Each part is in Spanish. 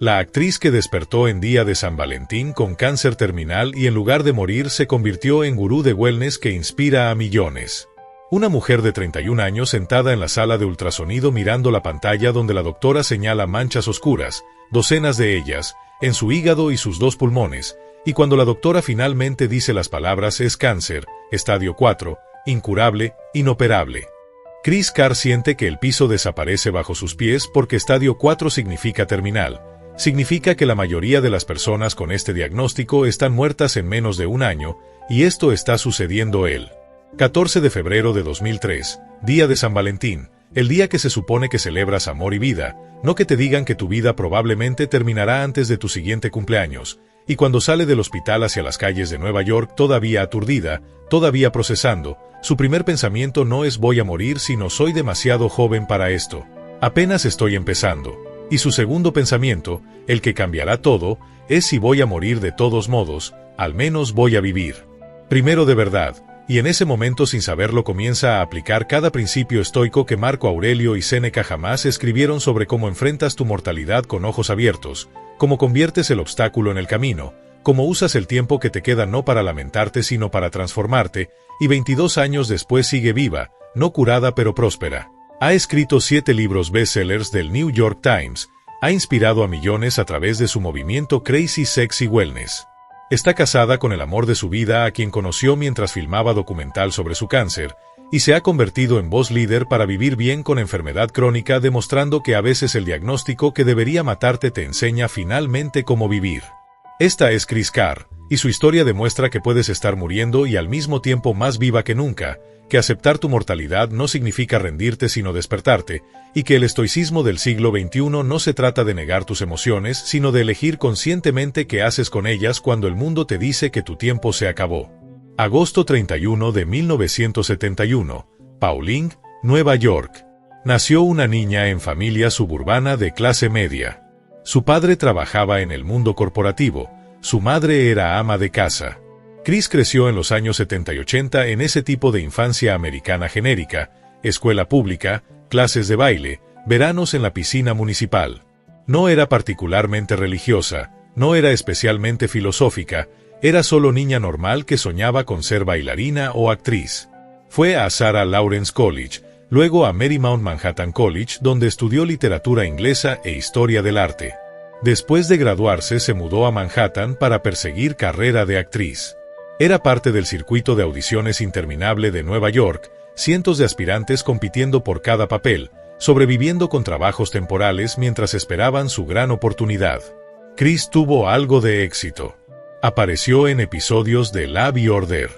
La actriz que despertó en día de San Valentín con cáncer terminal y en lugar de morir se convirtió en gurú de wellness que inspira a millones. Una mujer de 31 años sentada en la sala de ultrasonido mirando la pantalla donde la doctora señala manchas oscuras, docenas de ellas, en su hígado y sus 2 pulmones, y cuando la doctora finalmente dice las palabras es cáncer, estadio 4, incurable, inoperable. Chris Carr siente que el piso desaparece bajo sus pies porque estadio 4 significa terminal. Significa que la mayoría de las personas con este diagnóstico están muertas en menos de un año, y esto está sucediendo el 14 de febrero de 2003, día de San Valentín, el día que se supone que celebras amor y vida, no que te digan que tu vida probablemente terminará antes de tu siguiente cumpleaños, y cuando sale del hospital hacia las calles de Nueva York todavía aturdida, todavía procesando, su primer pensamiento no es voy a morir sino soy demasiado joven para esto, apenas estoy empezando. Y su segundo pensamiento, el que cambiará todo, es si voy a morir de todos modos, al menos voy a vivir. Primero de verdad, y en ese momento sin saberlo comienza a aplicar cada principio estoico que Marco Aurelio y Séneca jamás escribieron sobre cómo enfrentas tu mortalidad con ojos abiertos, cómo conviertes el obstáculo en el camino, cómo usas el tiempo que te queda no para lamentarte sino para transformarte, y 22 años después sigue viva, no curada pero próspera. Ha escrito 7 libros bestsellers del New York Times, ha inspirado a millones a través de su movimiento Crazy Sexy Wellness. Está casada con el amor de su vida a quien conoció mientras filmaba documental sobre su cáncer, y se ha convertido en voz líder para vivir bien con enfermedad crónica demostrando que a veces el diagnóstico que debería matarte te enseña finalmente cómo vivir. Esta es Chris Carr, y su historia demuestra que puedes estar muriendo y al mismo tiempo más viva que nunca, que aceptar tu mortalidad no significa rendirte sino despertarte, y que el estoicismo del siglo XXI no se trata de negar tus emociones, sino de elegir conscientemente qué haces con ellas cuando el mundo te dice que tu tiempo se acabó. Agosto 31 de 1971, Pawling, Nueva York. Nació una niña en familia suburbana de clase media. Su padre trabajaba en el mundo corporativo, su madre era ama de casa. Chris creció en los años 70 y 80 en ese tipo de infancia americana genérica, escuela pública, clases de baile, veranos en la piscina municipal. No era particularmente religiosa, no era especialmente filosófica, era solo niña normal que soñaba con ser bailarina o actriz. Fue a Sarah Lawrence College, luego a Marymount Manhattan College, donde estudió literatura inglesa e historia del arte. Después de graduarse se mudó a Manhattan para perseguir carrera de actriz. Era parte del circuito de audiciones interminable de Nueva York, cientos de aspirantes compitiendo por cada papel, sobreviviendo con trabajos temporales mientras esperaban su gran oportunidad. Chris tuvo algo de éxito. Apareció en episodios de Law y Order.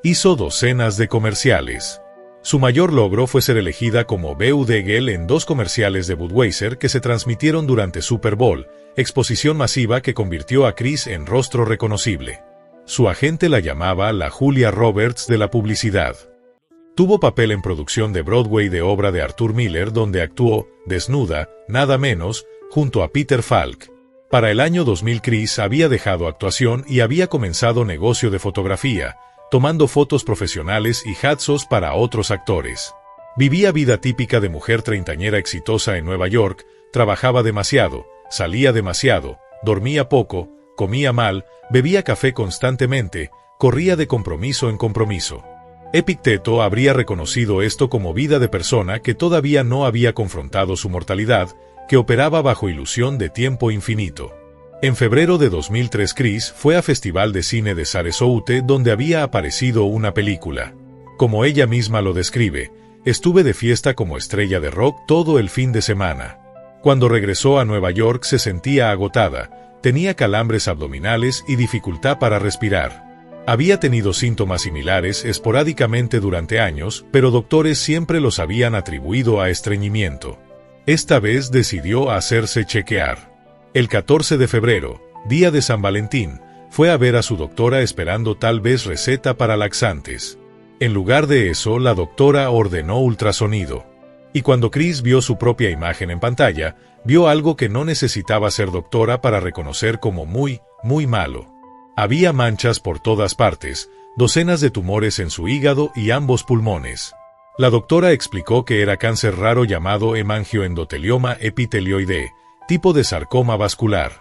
Hizo docenas de comerciales. Su mayor logro fue ser elegida como Belle de Gel en 2 comerciales de Budweiser que se transmitieron durante Super Bowl, exposición masiva que convirtió a Chris en rostro reconocible. Su agente la llamaba la Julia Roberts de la publicidad. Tuvo papel en producción de Broadway de obra de Arthur Miller donde actuó, desnuda, nada menos, junto a Peter Falk. Para el año 2000 Chris había dejado actuación y había comenzado negocio de fotografía, tomando fotos profesionales y hatsos para otros actores. Vivía vida típica de mujer treintañera exitosa en Nueva York, trabajaba demasiado, salía demasiado, dormía poco, comía mal, bebía café constantemente, corría de compromiso en compromiso. Epicteto habría reconocido esto como vida de persona que todavía no había confrontado su mortalidad, que operaba bajo ilusión de tiempo infinito. En febrero de 2003 Chris fue a Festival de Cine de Sarasota donde había aparecido una película. Como ella misma lo describe, estuve de fiesta como estrella de rock todo el fin de semana. Cuando regresó a Nueva York se sentía agotada, tenía calambres abdominales y dificultad para respirar. Había tenido síntomas similares esporádicamente durante años, pero doctores siempre los habían atribuido a estreñimiento. Esta vez decidió hacerse chequear. El 14 de febrero, día de San Valentín, fue a ver a su doctora esperando tal vez receta para laxantes. En lugar de eso, la doctora ordenó ultrasonido. Y cuando Chris vio su propia imagen en pantalla, vio algo que no necesitaba ser doctora para reconocer como muy, muy malo. Había manchas por todas partes, docenas de tumores en su hígado y ambos pulmones. La doctora explicó que era cáncer raro llamado hemangioendotelioma epitelioide, Tipo de sarcoma vascular.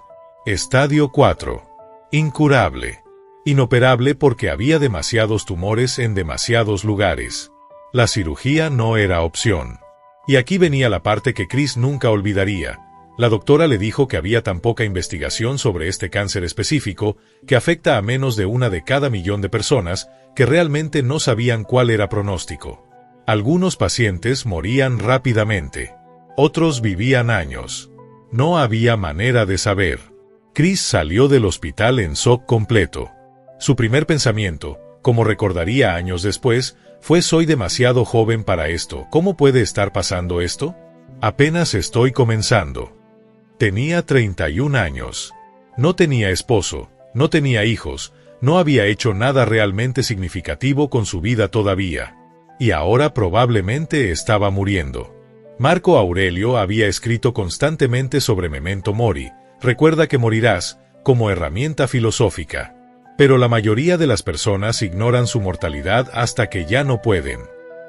Estadio 4. Incurable. Inoperable porque había demasiados tumores en demasiados lugares. La cirugía no era opción. Y aquí venía la parte que Chris nunca olvidaría. La doctora le dijo que había tan poca investigación sobre este cáncer específico, que afecta a menos de 1 de cada millón de personas, que realmente no sabían cuál era pronóstico. Algunos pacientes morían rápidamente. Otros vivían años. No había manera de saber. Chris salió del hospital en shock completo. Su primer pensamiento, como recordaría años después, fue: soy demasiado joven para esto, ¿cómo puede estar pasando esto? Apenas estoy comenzando. Tenía 31 años. No tenía esposo, no tenía hijos, no había hecho nada realmente significativo con su vida todavía. Y ahora probablemente estaba muriendo. Marco Aurelio había escrito constantemente sobre Memento Mori, recuerda que morirás, como herramienta filosófica. Pero la mayoría de las personas ignoran su mortalidad hasta que ya no pueden.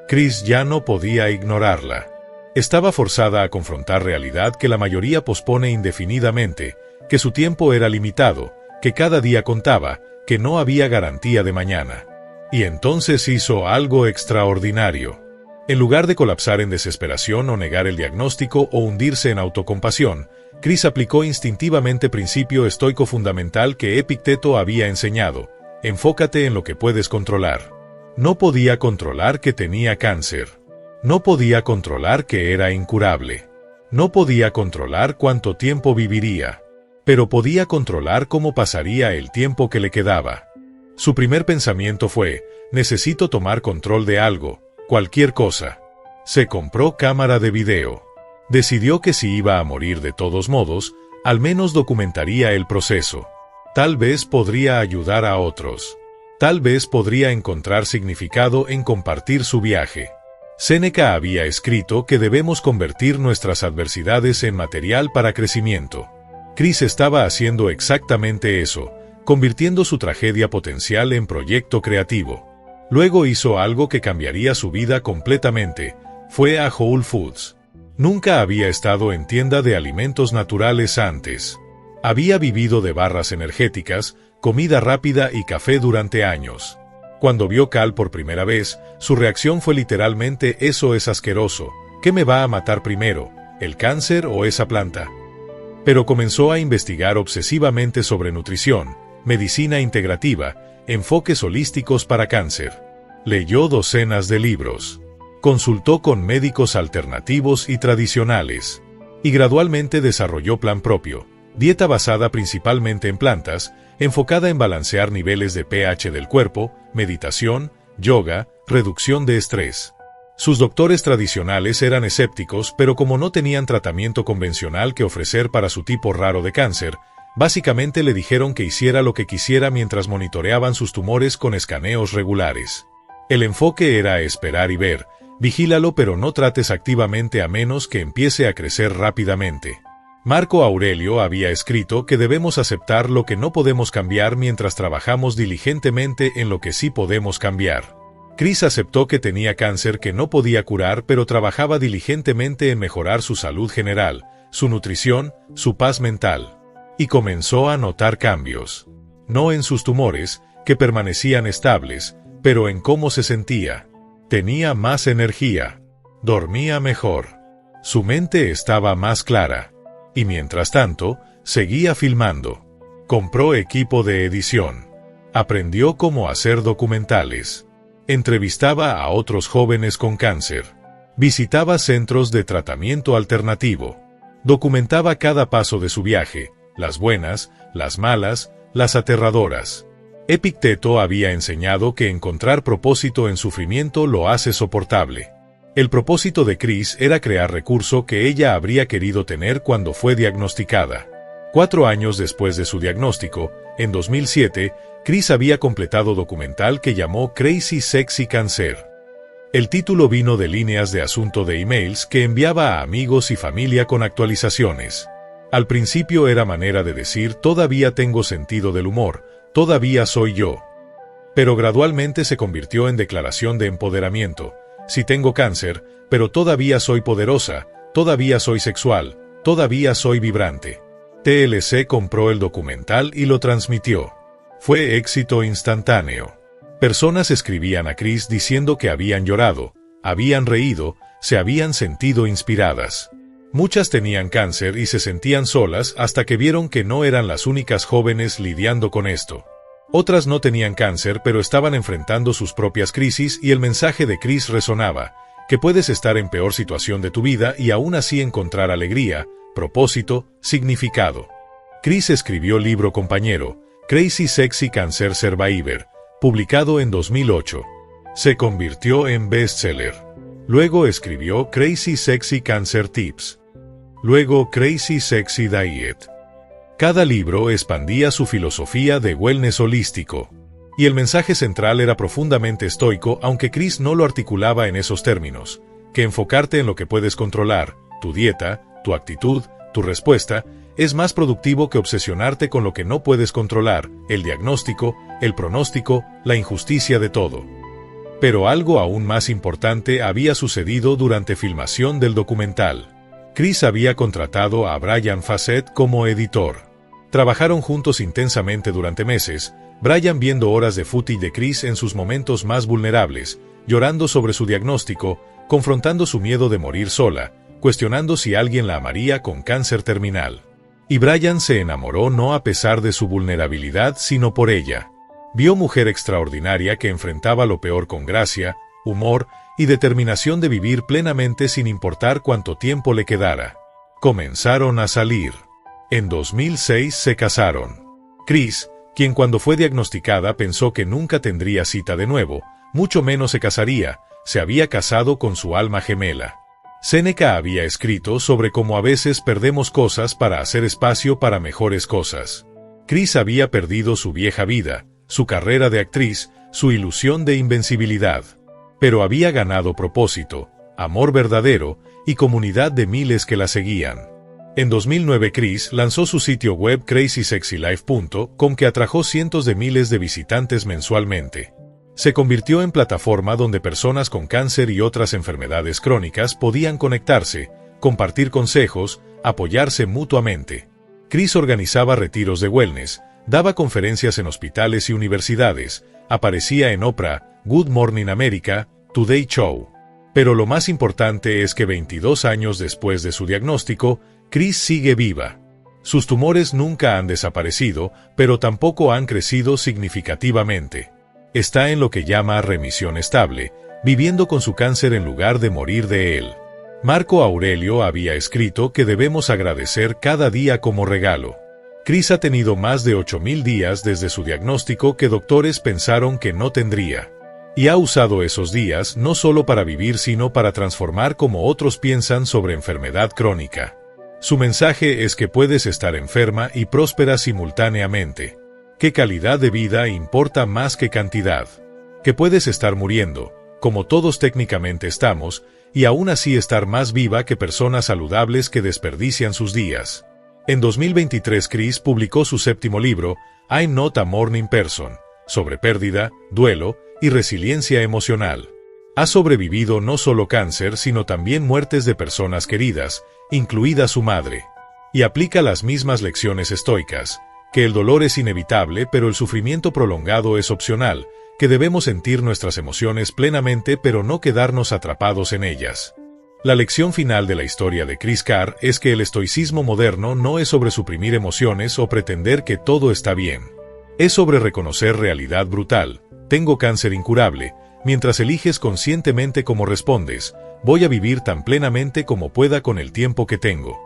Chris ya no podía ignorarla. Estaba forzada a confrontar realidad que la mayoría pospone indefinidamente, que su tiempo era limitado, que cada día contaba, que no había garantía de mañana. Y entonces hizo algo extraordinario. En lugar de colapsar en desesperación o negar el diagnóstico o hundirse en autocompasión, Chris aplicó instintivamente principio estoico fundamental que Epicteto había enseñado: enfócate en lo que puedes controlar. No podía controlar que tenía cáncer. No podía controlar que era incurable. No podía controlar cuánto tiempo viviría. Pero podía controlar cómo pasaría el tiempo que le quedaba. Su primer pensamiento fue: necesito tomar control de algo, cualquier cosa. Se compró cámara de video. Decidió que si iba a morir de todos modos, al menos documentaría el proceso. Tal vez podría ayudar a otros. Tal vez podría encontrar significado en compartir su viaje. Séneca había escrito que debemos convertir nuestras adversidades en material para crecimiento. Chris estaba haciendo exactamente eso, convirtiendo su tragedia potencial en proyecto creativo. Luego hizo algo que cambiaría su vida completamente: fue a Whole Foods. Nunca había estado en tienda de alimentos naturales antes. Había vivido de barras energéticas, comida rápida y café durante años. Cuando vio cal por primera vez, su reacción fue literalmente: eso es asqueroso, ¿qué me va a matar primero, el cáncer o esa planta? Pero comenzó a investigar obsesivamente sobre nutrición, medicina integrativa, enfoques holísticos para cáncer. Leyó docenas de libros. Consultó con médicos alternativos y tradicionales. Y gradualmente desarrolló plan propio, dieta basada principalmente en plantas, enfocada en balancear niveles de pH del cuerpo, meditación, yoga, reducción de estrés. Sus doctores tradicionales eran escépticos, pero como no tenían tratamiento convencional que ofrecer para su tipo raro de cáncer, básicamente le dijeron que hiciera lo que quisiera mientras monitoreaban sus tumores con escaneos regulares. El enfoque era esperar y ver: vigílalo pero no trates activamente a menos que empiece a crecer rápidamente. Marco Aurelio había escrito que debemos aceptar lo que no podemos cambiar mientras trabajamos diligentemente en lo que sí podemos cambiar. Chris aceptó que tenía cáncer que no podía curar, pero trabajaba diligentemente en mejorar su salud general, su nutrición, su paz mental. Y comenzó a notar cambios. No en sus tumores, que permanecían estables, pero en cómo se sentía. Tenía más energía. Dormía mejor. Su mente estaba más clara. Y mientras tanto, seguía filmando. Compró equipo de edición. Aprendió cómo hacer documentales. Entrevistaba a otros jóvenes con cáncer. Visitaba centros de tratamiento alternativo. Documentaba cada paso de su viaje, las buenas, las malas, las aterradoras. Epicteto había enseñado que encontrar propósito en sufrimiento lo hace soportable. El propósito de Chris era crear recurso que ella habría querido tener cuando fue diagnosticada. 4 años después de su diagnóstico, en 2007, Chris había completado documental que llamó Crazy Sexy Cancer. El título vino de líneas de asunto de emails que enviaba a amigos y familia con actualizaciones. Al principio era manera de decir: todavía tengo sentido del humor, todavía soy yo. Pero gradualmente se convirtió en declaración de empoderamiento: sí tengo cáncer, pero todavía soy poderosa, todavía soy sexual, Todavía soy vibrante. TLC compró el documental y lo transmitió. Fue éxito instantáneo. Personas escribían a Chris diciendo que habían llorado, habían reído, se habían sentido inspiradas. Muchas tenían cáncer y se sentían solas hasta que vieron que no eran las únicas jóvenes lidiando con esto. Otras no tenían cáncer pero estaban enfrentando sus propias crisis y el mensaje de Chris resonaba, que puedes estar en peor situación de tu vida y aún así encontrar alegría, propósito, significado. Chris escribió libro compañero, Crazy Sexy Cancer Survivor, publicado en 2008. Se convirtió en bestseller. Luego escribió Crazy Sexy Cancer Tips. Luego Crazy Sexy Diet. Cada libro expandía su filosofía de wellness holístico. Y el mensaje central era profundamente estoico, aunque Chris no lo articulaba en esos términos, que enfocarte en lo que puedes controlar, tu dieta, tu actitud, tu respuesta, es más productivo que obsesionarte con lo que no puedes controlar, el diagnóstico, el pronóstico, la injusticia de todo. Pero algo aún más importante había sucedido durante filmación del documental. Chris había contratado a Brian Facett como editor. Trabajaron juntos intensamente durante meses, Brian viendo horas de footage de Chris en sus momentos más vulnerables, llorando sobre su diagnóstico, confrontando su miedo de morir sola, cuestionando si alguien la amaría con cáncer terminal. Y Brian se enamoró no a pesar de su vulnerabilidad, sino por ella. Vio mujer extraordinaria que enfrentaba lo peor con gracia, humor y determinación de vivir plenamente sin importar cuánto tiempo le quedara. Comenzaron a salir. En 2006 se casaron. Chris, quien cuando fue diagnosticada pensó que nunca tendría cita de nuevo, mucho menos se casaría, se había casado con su alma gemela. Séneca había escrito sobre cómo a veces perdemos cosas para hacer espacio para mejores cosas. Chris había perdido su vieja vida, su carrera de actriz, su ilusión de invencibilidad. Pero había ganado propósito, amor verdadero y comunidad de miles que la seguían. En 2009 Chris lanzó su sitio web crazysexylife.com que atrajo cientos de miles de visitantes mensualmente. Se convirtió en plataforma donde personas con cáncer y otras enfermedades crónicas podían conectarse, compartir consejos, apoyarse mutuamente. Chris organizaba retiros de wellness, daba conferencias en hospitales y universidades, aparecía en Oprah, Good Morning America, Today Show. Pero lo más importante es que 22 años después de su diagnóstico, Chris sigue viva. Sus tumores nunca han desaparecido, pero tampoco han crecido significativamente. Está en lo que llama remisión estable, viviendo con su cáncer en lugar de morir de él. Marco Aurelio había escrito que debemos agradecer cada día como regalo. Chris ha tenido más de 8.000 días desde su diagnóstico que doctores pensaron que no tendría. Y ha usado esos días no solo para vivir sino para transformar cómo otros piensan sobre enfermedad crónica. Su mensaje es que puedes estar enferma y próspera simultáneamente. Que calidad de vida importa más que cantidad. Que puedes estar muriendo, como todos técnicamente estamos, y aún así estar más viva que personas saludables que desperdician sus días. En 2023 Chris publicó su séptimo libro, I'm Not a Morning Person, sobre pérdida, duelo y resiliencia emocional. Ha sobrevivido no solo cáncer sino también muertes de personas queridas, incluida su madre. Y aplica las mismas lecciones estoicas, que el dolor es inevitable pero el sufrimiento prolongado es opcional, que debemos sentir nuestras emociones plenamente pero no quedarnos atrapados en ellas. La lección final de la historia de Chris Carr es que el estoicismo moderno no es sobre suprimir emociones o pretender que todo está bien. Es sobre reconocer realidad brutal, tengo cáncer incurable, mientras eliges conscientemente cómo respondes, voy a vivir tan plenamente como pueda con el tiempo que tengo.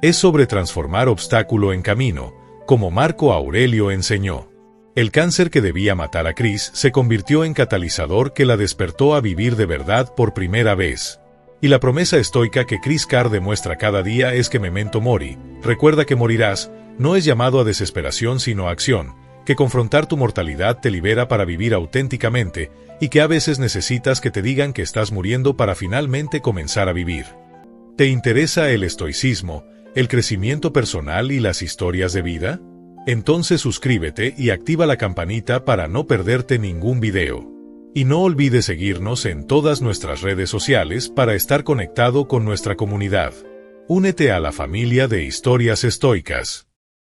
Es sobre transformar obstáculo en camino, como Marco Aurelio enseñó. El cáncer que debía matar a Chris se convirtió en catalizador que la despertó a vivir de verdad por primera vez. Y la promesa estoica que Chris Carr demuestra cada día es que memento mori, recuerda que morirás, no es llamado a desesperación sino a acción, que confrontar tu mortalidad te libera para vivir auténticamente, y que a veces necesitas que te digan que estás muriendo para finalmente comenzar a vivir. ¿Te interesa el estoicismo, el crecimiento personal y las historias de vida? Entonces suscríbete y activa la campanita para no perderte ningún video. Y no olvides seguirnos en todas nuestras redes sociales para estar conectado con nuestra comunidad. Únete a la familia de Historias Estoicas.